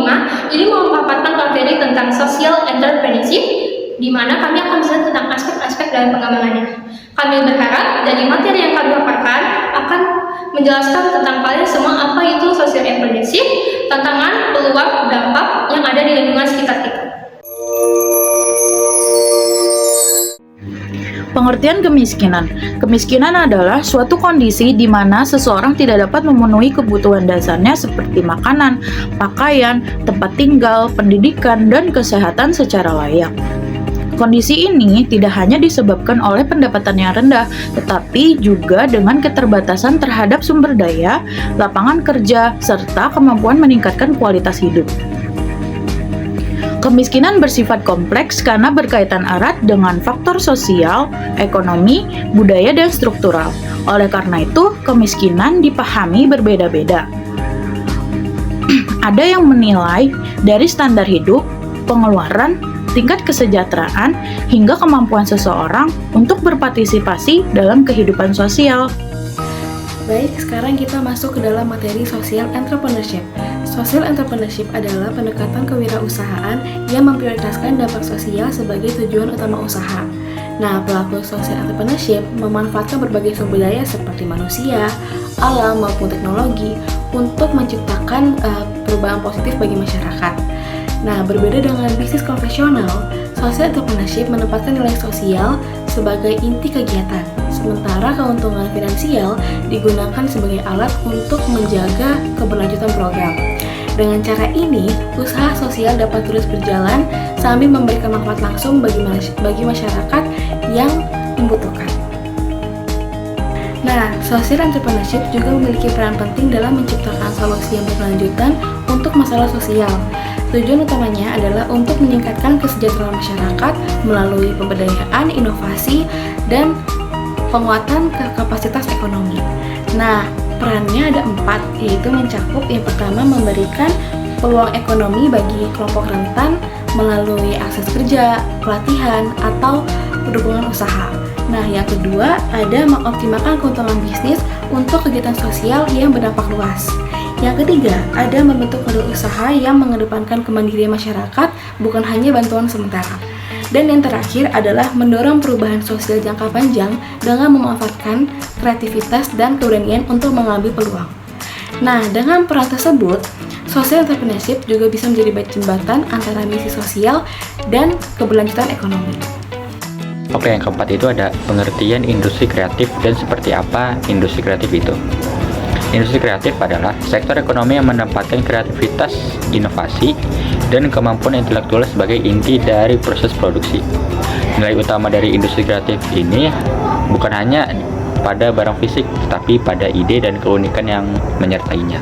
5 ini memaparkan materi tentang social entrepreneurship, di mana kami akan belajar tentang aspek-aspek dalam pengembangannya. Kami berharap dari materi yang kami paparkan akan menjelaskan tentang kalian semua apa itu social entrepreneurship, tantangan, peluang, dampak yang ada di lingkungan sekitar kita. Pengertian kemiskinan. Kemiskinan adalah suatu kondisi di mana seseorang tidak dapat memenuhi kebutuhan dasarnya seperti makanan, pakaian, tempat tinggal, pendidikan, dan kesehatan secara layak. Kondisi ini tidak hanya disebabkan oleh pendapatan yang rendah, tetapi juga dengan keterbatasan terhadap sumber daya, lapangan kerja, serta kemampuan meningkatkan kualitas hidup. Kemiskinan bersifat kompleks karena berkaitan erat dengan faktor sosial, ekonomi, budaya, dan struktural. Oleh karena itu, kemiskinan dipahami berbeda-beda. Ada yang menilai dari standar hidup, pengeluaran, tingkat kesejahteraan, hingga kemampuan seseorang untuk berpartisipasi dalam kehidupan sosial. Baik, sekarang kita masuk ke dalam materi social entrepreneurship. Social entrepreneurship adalah pendekatan kewirausahaan yang memprioritaskan dampak sosial sebagai tujuan utama usaha. Nah, pelaku social entrepreneurship memanfaatkan berbagai sumber daya seperti manusia, alam, maupun teknologi untuk menciptakan perubahan positif bagi masyarakat. Nah, berbeda dengan bisnis konvensional, social entrepreneurship menempatkan nilai sosial sebagai inti kegiatan, sementara keuntungan finansial digunakan sebagai alat untuk menjaga keberlanjutan program. Dengan cara ini, usaha sosial dapat terus berjalan sambil memberikan manfaat langsung bagi masyarakat yang membutuhkan. Nah, social entrepreneurship juga memiliki peran penting dalam menciptakan solusi yang berkelanjutan untuk masalah sosial. Tujuan utamanya adalah untuk meningkatkan kesejahteraan masyarakat melalui pemberdayaan, inovasi, dan penguatan kapasitas ekonomi. Nah, perannya ada 4, yaitu mencakup yang pertama memberikan peluang ekonomi bagi kelompok rentan melalui akses kerja, pelatihan, atau dukungan usaha. Nah, yang kedua ada mengoptimalkan keuntungan bisnis untuk kegiatan sosial yang berdampak luas. Yang ketiga, ada membentuk model usaha yang mengedepankan kemandirian masyarakat, bukan hanya bantuan sementara. Dan yang terakhir adalah mendorong perubahan sosial jangka panjang dengan memanfaatkan kreativitas dan keberanian untuk mengambil peluang. Nah, dengan peran tersebut, social entrepreneurship juga bisa menjadi jembatan antara misi sosial dan keberlanjutan ekonomi. Oke, yang keempat itu ada pengertian industri kreatif dan seperti apa industri kreatif itu. Industri kreatif adalah sektor ekonomi yang menempatkan kreativitas, inovasi, dan kemampuan intelektual sebagai inti dari proses produksi. Nilai utama dari industri kreatif ini bukan hanya pada barang fisik, tetapi pada ide dan keunikan yang menyertainya.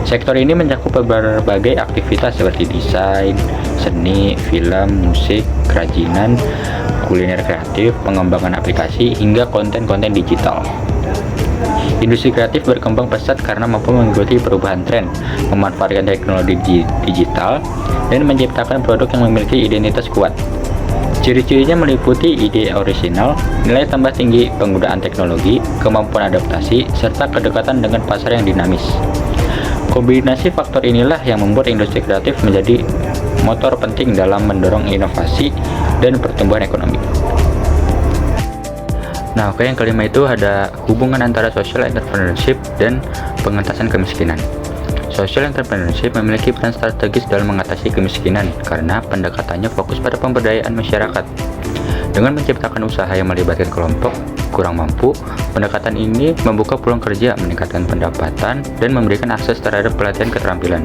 Sektor ini mencakup berbagai aktivitas seperti desain, seni, film, musik, kerajinan, kuliner kreatif, pengembangan aplikasi, hingga konten-konten digital. Industri kreatif berkembang pesat karena mampu mengikuti perubahan tren, memanfaatkan teknologi digital, dan menciptakan produk yang memiliki identitas kuat. Ciri-cirinya meliputi ide orisinal, nilai tambah tinggi penggunaan teknologi, kemampuan adaptasi, serta kedekatan dengan pasar yang dinamis. Kombinasi faktor inilah yang membuat industri kreatif menjadi motor penting dalam mendorong inovasi dan pertumbuhan ekonomi. Nah, oke, yang kelima itu ada hubungan antara social entrepreneurship dan pengentasan kemiskinan. Social entrepreneurship memiliki peran strategis dalam mengatasi kemiskinan karena pendekatannya fokus pada pemberdayaan masyarakat. Dengan menciptakan usaha yang melibatkan kelompok kurang mampu, pendekatan ini membuka peluang kerja, meningkatkan pendapatan, dan memberikan akses terhadap pelatihan keterampilan.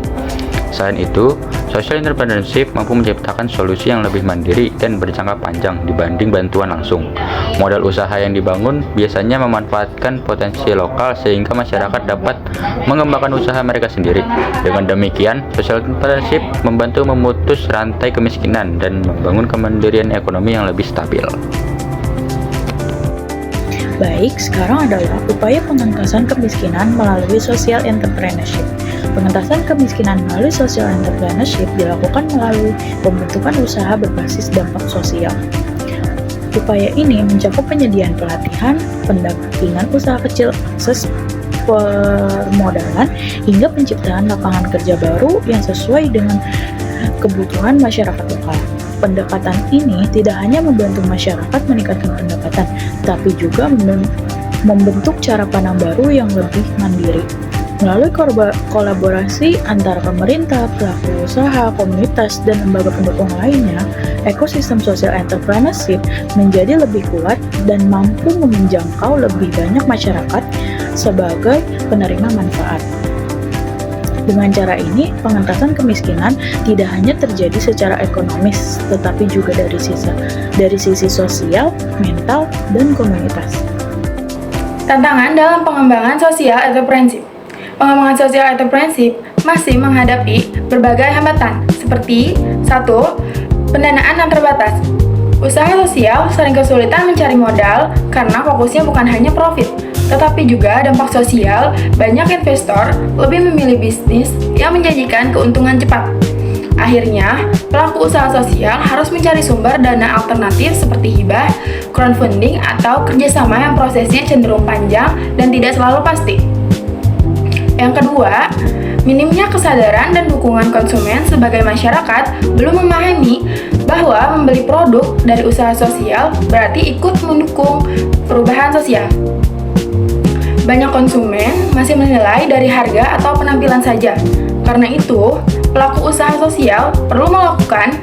Selain itu, social entrepreneurship mampu menciptakan solusi yang lebih mandiri dan berjangka panjang dibanding bantuan langsung. Modal usaha yang dibangun biasanya memanfaatkan potensi lokal sehingga masyarakat dapat mengembangkan usaha mereka sendiri. Dengan demikian, social entrepreneurship membantu memutus rantai kemiskinan dan membangun kemandirian ekonomi yang lebih stabil. Baik, sekarang adalah upaya pengentasan kemiskinan melalui social entrepreneurship. Pengentasan kemiskinan melalui social entrepreneurship dilakukan melalui pembentukan usaha berbasis dampak sosial. Upaya ini mencakup penyediaan pelatihan, pendampingan usaha kecil, akses permodalan hingga penciptaan lapangan kerja baru yang sesuai dengan kebutuhan masyarakat lokal. Pendekatan ini tidak hanya membantu masyarakat meningkatkan pendapatan, tapi juga membentuk cara pandang baru yang lebih mandiri. Melalui kolaborasi antara pemerintah, pelaku usaha, komunitas, dan lembaga pendukung lainnya, ekosistem social entrepreneurship menjadi lebih kuat dan mampu menjangkau lebih banyak masyarakat sebagai penerima manfaat. Dengan cara ini, pengentasan kemiskinan tidak hanya terjadi secara ekonomis, tetapi juga dari sisi sosial, mental, dan komunitas. Tantangan dalam pengembangan sosial entrepreneurship. Pengembangan sosial entrepreneurship masih menghadapi berbagai hambatan, seperti 1. Pendanaan yang terbatas. Usaha sosial sering kesulitan mencari modal karena fokusnya bukan hanya profit, tetapi juga dampak sosial. Banyak investor lebih memilih bisnis yang menjanjikan keuntungan cepat. Akhirnya, pelaku usaha sosial harus mencari sumber dana alternatif seperti hibah, crowdfunding, atau kerjasama yang prosesnya cenderung panjang dan tidak selalu pasti. Yang kedua, minimnya kesadaran dan dukungan konsumen sebagai masyarakat belum memahami bahwa membeli produk dari usaha sosial berarti ikut mendukung perubahan sosial. Banyak konsumen masih menilai dari harga atau penampilan saja. Karena itu, pelaku usaha sosial perlu melakukan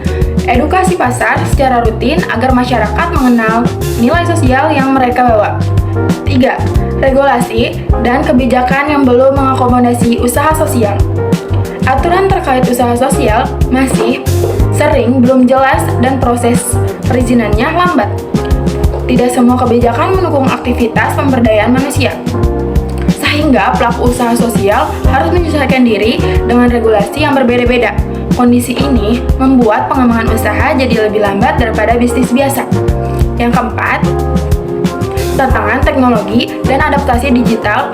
edukasi pasar secara rutin agar masyarakat mengenal nilai sosial yang mereka bawa. 3. Regulasi dan kebijakan yang belum mengakomodasi usaha sosial. Aturan terkait usaha sosial masih sering belum jelas dan proses perizinannya lambat. Tidak semua kebijakan mendukung aktivitas pemberdayaan manusia, sehingga pelaku usaha sosial harus menyesuaikan diri dengan regulasi yang berbeda-beda. Kondisi ini membuat pengembangan usaha jadi lebih lambat daripada bisnis biasa. Yang keempat, tantangan teknologi dan adaptasi digital.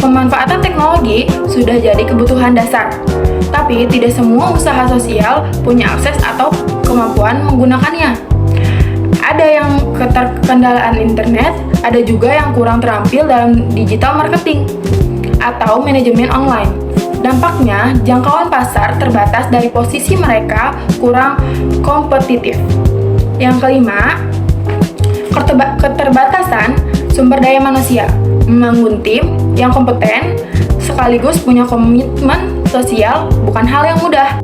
Pemanfaatan teknologi sudah jadi kebutuhan dasar, tapi tidak semua usaha sosial punya akses atau kemampuan menggunakannya. Ada yang keterkendalaan internet, ada juga yang kurang terampil dalam digital marketing atau manajemen online. Dampaknya, jangkauan pasar terbatas dari posisi mereka kurang kompetitif. Yang kelima, keterbatasan sumber daya manusia. Membangun tim yang kompeten sekaligus punya komitmen sosial bukan hal yang mudah.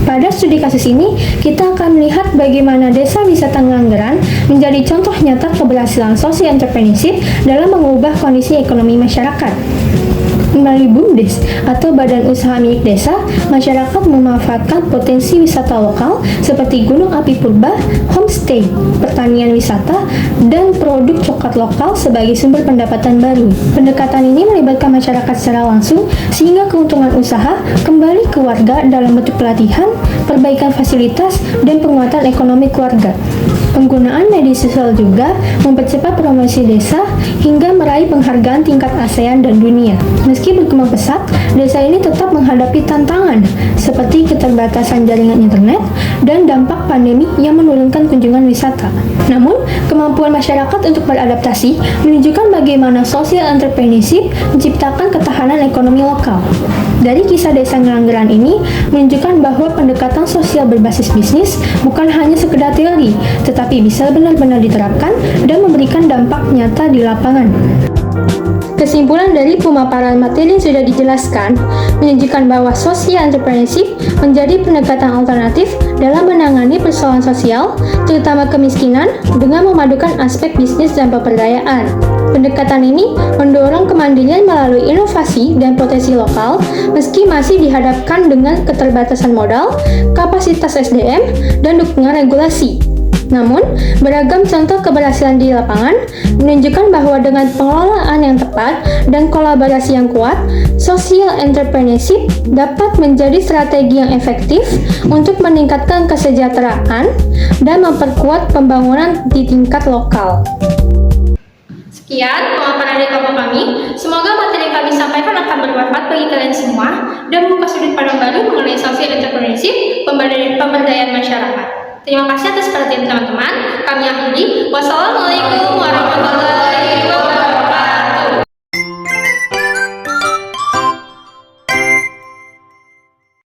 Pada studi kasus ini, kita akan melihat bagaimana Desa Wisata Nganggeran menjadi contoh nyata keberhasilan social entrepreneurship dalam mengubah kondisi ekonomi masyarakat. Melalui BUMDes atau Badan Usaha Milik Desa, masyarakat memanfaatkan potensi wisata lokal seperti gunung api purba, homestay, pertanian wisata, dan produk coklat lokal sebagai sumber pendapatan baru. Pendekatan ini melibatkan masyarakat secara langsung sehingga keuntungan usaha kembali ke warga dalam bentuk pelatihan, perbaikan fasilitas, dan penguatan ekonomi keluarga. Penggunaan media sosial juga mempercepat promosi desa hingga meraih penghargaan tingkat ASEAN dan dunia. Meski berkembang pesat, desa ini tetap menghadapi tantangan seperti keterbatasan jaringan internet dan dampak pandemi yang menurunkan kunjungan wisata. Namun, kemampuan masyarakat untuk beradaptasi menunjukkan bagaimana social entrepreneurship menciptakan ketahanan ekonomi lokal. Dari kisah Desa Nganggeran ini menunjukkan bahwa pendekatan sosial berbasis bisnis bukan hanya sekedar teori, tetapi bisa benar-benar diterapkan dan memberikan dampak nyata di lapangan. Kesimpulan dari pemaparan materi yang sudah dijelaskan menunjukkan bahwa social entrepreneurship menjadi pendekatan alternatif dalam menangani persoalan sosial, terutama kemiskinan, dengan memadukan aspek bisnis dan pemberdayaan. Pendekatan ini mendorong kemandirian melalui inovasi dan potensi lokal, meski masih dihadapkan dengan keterbatasan modal, kapasitas SDM, dan dukungan regulasi. Namun, beragam contoh keberhasilan di lapangan menunjukkan bahwa dengan pengelolaan yang tepat dan kolaborasi yang kuat, social entrepreneurship dapat menjadi strategi yang efektif untuk meningkatkan kesejahteraan dan memperkuat pembangunan di tingkat lokal. Sekian pemaparan dari kelompok kami. Semoga materi yang kami sampaikan akan bermanfaat bagi kalian semua dan membuka sudut pandang baru mengenai social entrepreneurship, pemberdayaan masyarakat. Terima kasih atas perhatian teman-teman. Kami akhiri. Wassalamualaikum.